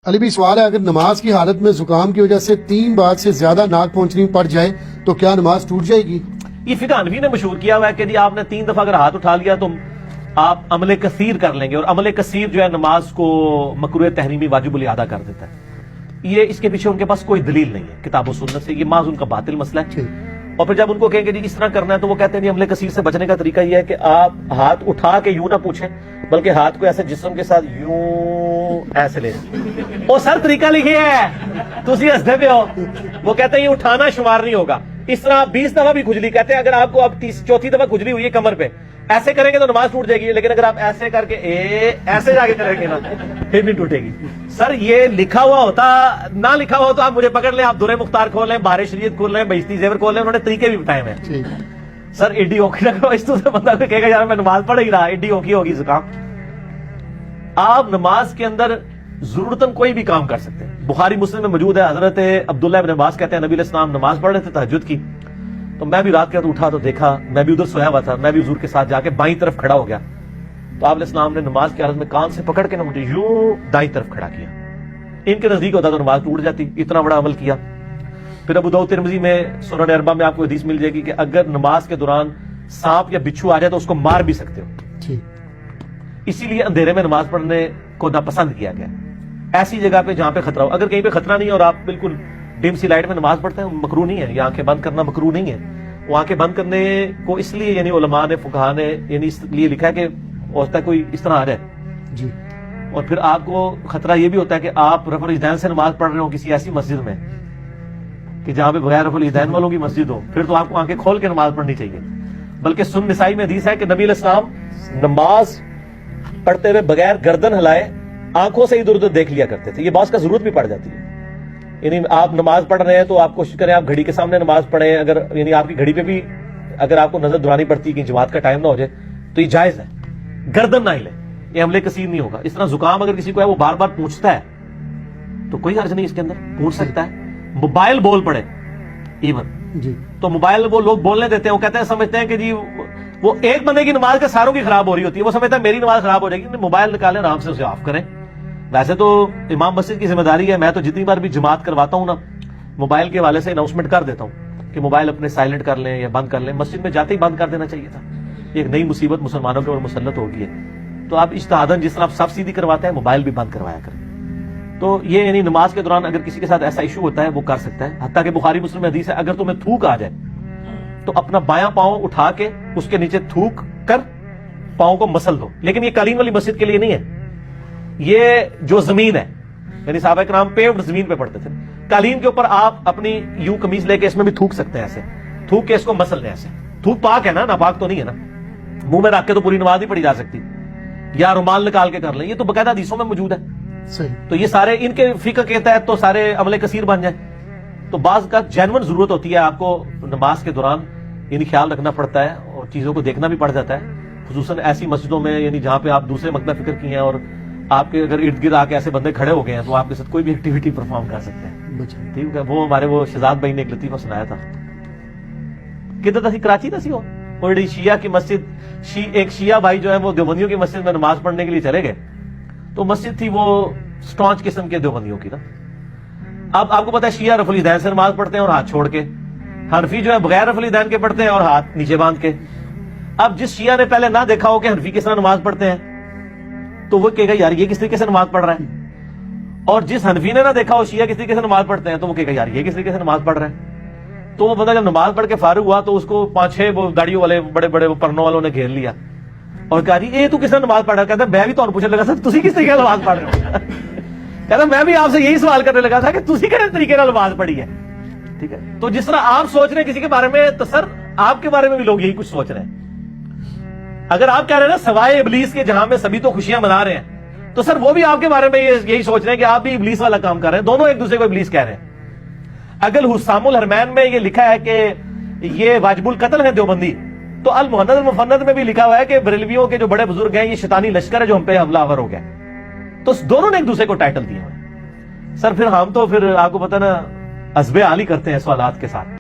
علی بھی سوال ہے، اگر نماز کی حالت میں زکام کی وجہ سے 3 بار سے زیادہ ناک پہنچنی پڑ جائے تو کیا نماز ٹوٹ جائے گی؟ یہ فقہ حنفی نے مشہور کیا ہوا ہے کہ جی آپ نے 3 دفعہ اگر ہاتھ اٹھا لیا تو آپ عمل کثیر کر لیں گے، اور عمل کثیر جو ہے نماز کو مکروہ تحریمی واجب الادا کر دیتا ہے۔ یہ اس کے پیچھے ان کے پاس کوئی دلیل نہیں ہے کتاب و سنت سے، یہ محض ان کا باطل مسئلہ ہے۔ اور پھر جب ان کو کہیں کہ جی اس طرح کرنا ہے تو وہ کہتے ہیں عمل کثیر سے بچنے کا طریقہ یہ ہے کہ آپ ہاتھ اٹھا کے یوں نہ پوچھیں، بلکہ ہاتھ کو ایسے جسم کے ساتھ یوں ایسے لے وہ سر طریقہ لکھے ہے تو اسی ہنستے پہ ہو۔ وہ کہتے ہیں یہ اٹھانا شمار نہیں ہوگا۔ اس طرح آپ 20 دفعہ بھی کھجلی، کہتے ہیں اگر آپ کو اب 34 دفعہ کھجلی ہوئی ہے کمر پہ، ایسے کریں گے تو نماز ٹوٹ جائے گی، لیکن اگر آپ ایسے کر کے ایسے جا کے چلیں گے نا پھر نہیں ٹوٹے گی۔ سر یہ لکھا ہوا ہوتا، نہ لکھا ہوا تو آپ مجھے پکڑ لیں، آپ درِ مختار کھول لیں، بہار شریعت کھول لیں، بہشتی زیور کھول لیں، انہوں نے طریقے بھی بتائے ہوئے ہیں۔ سر ایڈی اوکھی نہ کرو، اس تو بندہ کہے گا یار میں نماز پڑھ ہی رہا، ایڈی اوکھی ہوگی زکام۔ آپ نماز کے اندر ضرورتاً کوئی بھی کام کر سکتے ہیں۔ بخاری مسلم میں موجود ہے، حضرت عبداللہ ابن عباس کہتے ہیں نبی علیہ السلام نماز پڑھ رہے تھے تہجد کی، تو میں بھی رات کے وقت اٹھا تو دیکھا، میں بھی ادھر سویا ہوا تھا، میں بھی حضور کے ساتھ جا کے بائیں طرف کھڑا ہو گیا، تو آپ علیہ السلام نے نماز کی حالت میں کان سے پکڑ کے نہ مجھے یوں دائیں طرف کھڑا کیا۔ ان کے نزدیک ہوتا تو نماز ٹوٹ جاتی، اتنا بڑا عمل کیا۔ پھر ابو داؤد ترمذی میں سنن اربعہ میں آپ کو حدیث مل جائے گی کہ اگر نماز کے دوران سانپ یا بچھو آ جائے تو اس کو مار بھی سکتے ہو، اسی لیے اندھیرے میں نماز پڑھنے کو ناپسند کیا گیا۔ ایسی جگہ پہ جہاں پہ خطرہ ہو، اگر کہیں پہ خطرہ نہیں ہے اور آپ بالکل ڈم سی لائٹ میں نماز پڑھتے ہیں، مکروہ نہیں ہے، یہ آنکھیں بند کرنا مکروہ نہیں ہے۔ وہ آنکھیں بند کرنے کو اس لیے یعنی علماء نے، فقہاء نے یعنی اس لیے لکھا ہے کہ ہو سکتا ہے کوئی اس طرح آ جائے جی، اور پھر آپ کو خطرہ یہ بھی ہوتا ہے کہ آپ رفع الیدین سے نماز پڑھ رہے ہو کسی ایسی مسجد میں کہ جہاں پہ بغیر رفع الیدین والوں کی مسجد ہو، پھر تو آپ کو آنکھیں کھول کے نماز پڑھنی چاہیے۔ بلکہ سنن نسائی میں حدیث ہے کہ نبی علیہ السلام نماز پڑھتے ہوئے بغیر گردن ہلائے آنکھوں سے ادھر ادھر دیکھ لیا کرتے تھے۔ یہ بعض کا ضرورت بھی پڑ جاتی ہے، یعنی آپ نماز پڑھ رہے ہیں تو آپ کوشش کریں آپ گھڑی کے سامنے نماز پڑھیں، اگر یعنی آپ کی گھڑی پہ بھی اگر آپ کو نظر دورانی پڑتی ہے کہ جماعت کا ٹائم نہ ہو جائے تو یہ جائز ہے، گردن نہ ہلے، یہ عمل کثیر نہیں ہوگا۔ اس طرح زکام اگر کسی کو ہے وہ بار بار پوچھتا ہے تو کوئی حرج نہیں اس کے اندر، پوچھ سکتا ہے۔ موبائل بول پڑے ایون جی، تو موبائل وہ لوگ بولنے دیتے ہیں، وہ کہتے ہیں سمجھتے ہیں کہ جی وہ ایک بندے کی نماز کے ساروں کی خراب ہو رہی ہوتی ہے، وہ سمجھتا ہے میری نماز خراب ہو جائے گی، موبائل نکالیں آرام سے اسے آف کریں۔ ویسے تو امام مسجد کی ذمہ داری ہے، میں تو جتنی بار بھی جماعت کرواتا ہوں نا موبائل کے حوالے سے اناؤنسمنٹ کر دیتا ہوں کہ موبائل اپنے سائلنٹ کر لیں یا بند کر لیں۔ مسجد میں جاتے ہی بند کر دینا چاہیے تھا، ایک نئی مصیبت مسلمانوں کے اوپر مسلط ہو گئی ہے۔ تو آپ اجتہاداً جس طرح آپ صف سیدھی کرواتے ہیں موبائل بھی بند کروایا کریں۔ تو یہ یعنی نماز کے دوران اگر کسی کے ساتھ ایسا ایشو ہوتا ہے وہ کر سکتا ہے۔ حتیٰ کہ بخاری مسلم میں حدیث ہے اگر تمہیں تھوک آ جائے تو اپنا بایاں پاؤں اٹھا کے اس کے نیچے تھوک کر پاؤں کو مسل دو، لیکن یہ قالین والی مسجد کے لیے نہیں ہے، یہ جو زمین ہے، یعنی صحابہ کرام پیوڈ زمین پہ پڑھتے تھے، قالین کے اوپر آپ اپنی یوں قمیض لے کے اس میں بھی تھوک سکتے ہیں، ایسے تھوک کے اس کو مسل لیں۔ ایسے تھوک پاک ہے نا، ناپاک تو نہیں ہے نا، منہ میں رکھ کے تو پوری نماز نہیں پڑھی جا سکتی، یا رومال نکال کے کر لیں، یہ تو باقاعدہ حدیثوں میں موجود ہے۔ تو یہ سارے ان کے فقہ کے تحت تو سارے عمل کثیر بن جائیں۔ تو بعض کا جینون ضرورت ہوتی ہے آپ کو نماز کے دوران یعنی خیال رکھنا پڑتا ہے اور چیزوں کو دیکھنا بھی پڑ جاتا ہے، خصوصاً ایسی مسجدوں میں یعنی جہاں پہ آپ دوسرے مقطع فکر کی ہیں اور آپ کے اگر ارد گرد آ کے ایسے بندے کھڑے ہو گئے ہیں تو آپ کے ساتھ کوئی بھی ایکٹیویٹی پرفارم کر سکتے ہیں۔ ٹھیک ہے، وہ ہمارے وہ شہزاد بھائی نے ایک لطیفہ سنایا تھا، کدھر تھی کراچی تھا سی وہ شیعہ کی مسجد، ایک شیعہ بھائی جو ہے وہ دیوبندیوں کی مسجد میں نماز پڑھنے کے لیے چلے گئے، تو مسجد تھی وہ سٹانچ قسم کے دیوبندیوں کی نا۔ اب آپ کو پتا ہے شیعہ رفع الیدین سے نماز پڑھتے ہیں اور ہاتھ چھوڑ کے، حنفی جو ہے بغیر رفع الیدین کے پڑھتے ہیں اور ہاتھ نیچے باندھ کے۔ اب جس شیعہ نے پہلے نہ دیکھا ہو کہ حنفی کس طرح نماز پڑھتے ہیں تو وہ کہے گا یار یہ کس طریقے سے نماز پڑھ رہا ہے، اور جس حنفی نے نہ دیکھا ہو شیعہ کس طریقے سے نماز پڑھتے ہیں تو وہ کہے گا یار یہ کس طریقے سے نماز پڑھ رہا ہے۔ تو وہ بندہ جب نماز پڑھ کے فارغ ہوا تو اس کو 5-6 وہ داڑیوں والے بڑے بڑے وہ پرنوں والوں نے گھیر لیا اور کہا جی یہ تو کس طرح نماز پڑھ رہا ہے؟ کہتا میں بھی تو پوچھنے لگا سر تسی کس طریقے سے نماز پڑھ رہے ہو؟ کہتا میں بھی آپ سے یہی سوال کرنے لگا تھا کہ تسی کس طریقے سے نماز پڑھی ہے۔ ٹھیک ہے، تو جس طرح آپ سوچ رہے ہیں کسی کے بارے میں تو سر آپ کے بارے میں بھی لوگ یہی کچھ سوچ رہے ہیں۔ اگر آپ کہہ رہے ہیں نا سوائے ابلیس کے جہاں میں سبھی تو خوشیاں منا رہے ہیں، تو سر وہ بھی آپ کے بارے میں یہی سوچ رہے ہیں کہ آپ بھی ابلیس والا کام کر رہے ہیں، دونوں ایک دوسرے کو ابلیس کہہ رہے ہیں۔ اگر حسام الحرمین میں یہ لکھا ہے کہ یہ واجب القتل ہے دیوبندی، تو المحند المفند میں بھی لکھا ہوا ہے کہ بریلویوں کے جو بڑے بزرگ ہیں یہ شیطانی لشکر ہے جو ہم پہ حملہ آور ہو گیا۔ تو دونوں نے ایک دوسرے کو ٹائٹل دیے ہوئے۔ سر پھر ہم تو پھر آپ کو پتہ نا حسب حال ہی کرتے ہیں سوالات کے ساتھ۔